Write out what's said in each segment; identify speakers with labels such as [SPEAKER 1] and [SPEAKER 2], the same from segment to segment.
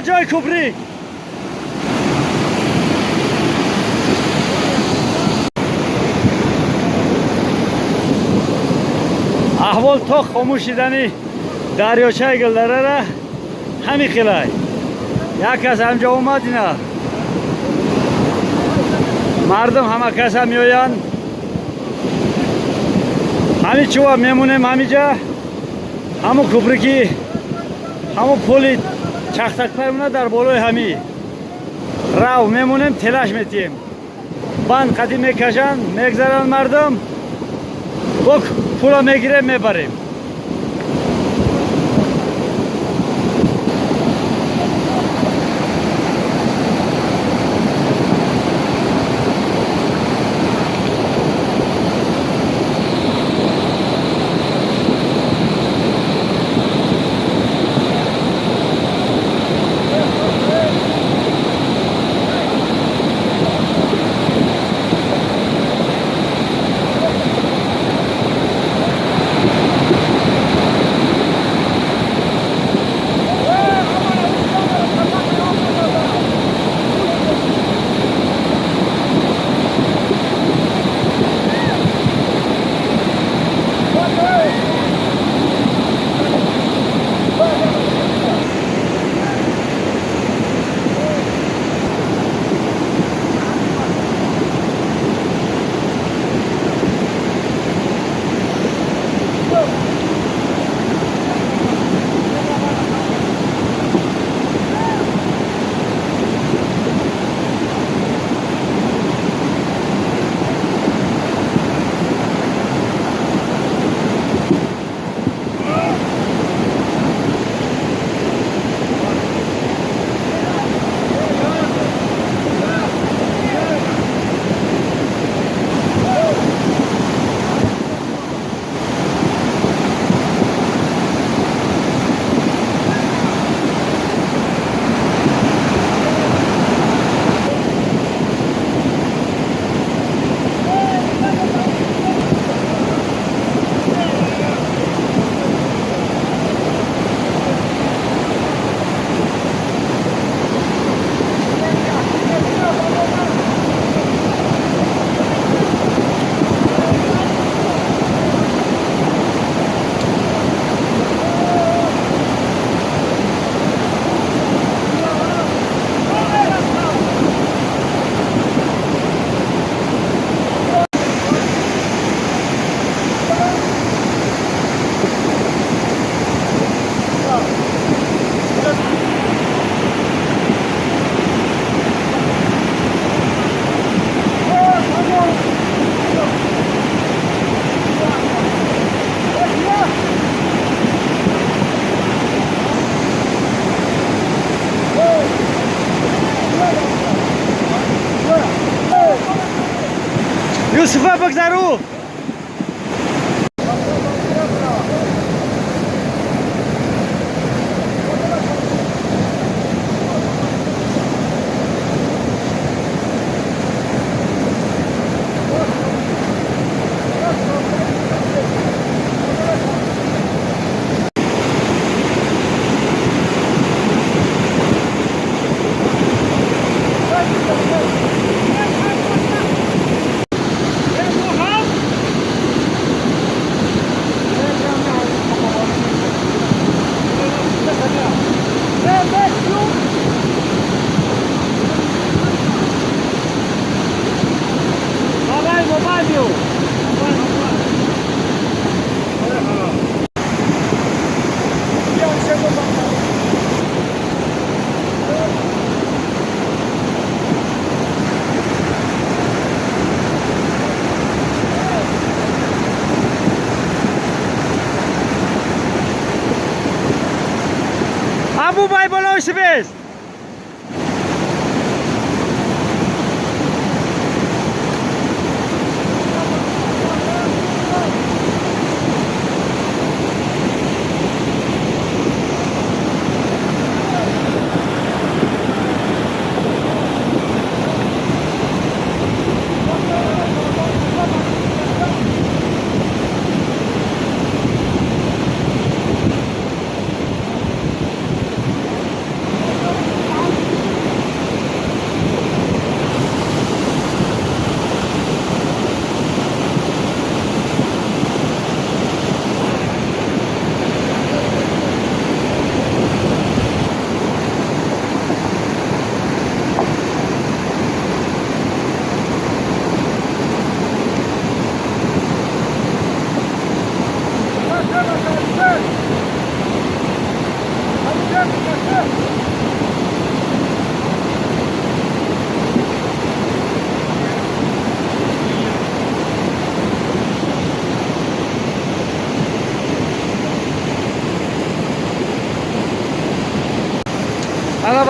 [SPEAKER 1] جای کوبریک. احوال تا خاموشیدنی دریاچه گلدره را همین خیلی یک کس همجا اومد اینا مردم همه کس هم میوین همین چوب میمونیم همینجا همون کوبریکی همون پولی چختک پایمونه در بالای همی رو میمونیم تلاش میتیم بند قدیم میکشن میگذرن مردم بک پولا میگیریم میبریم. یوسفه بگذرو Abu Bay Bolo Sibes.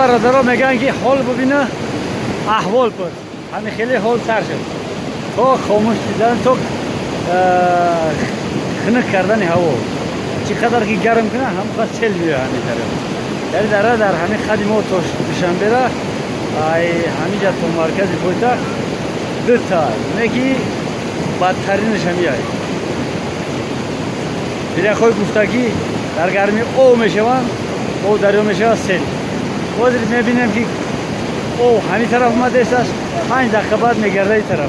[SPEAKER 1] برادرها میگن که حال ببینه احوال پرس. همین خیلی حال سر شد تا خاموش دیدن تا خنک کردن هوا چقدر که گرم کنه هم خواهد چل میره همین طرف در همین خدی ما تا دوشنبه را همین جا تا مرکز پایتخت دو تا نگی بدترینش همی های دیگه خوی گفته که در گرمی او میشوند او دریا میشوند سیل بازی میبینیم که او همین طرف اومده است 5 دقیقه بعد میگرده این طرف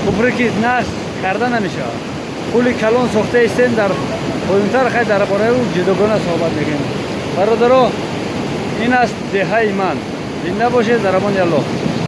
[SPEAKER 1] کوپری که نصب کرده نمیشه پول کلان ساخته ایستن در پایینتر خیلی در باره او جداگانه صحبت میگیم برادرها این است دهه من زنده باشه در امان الله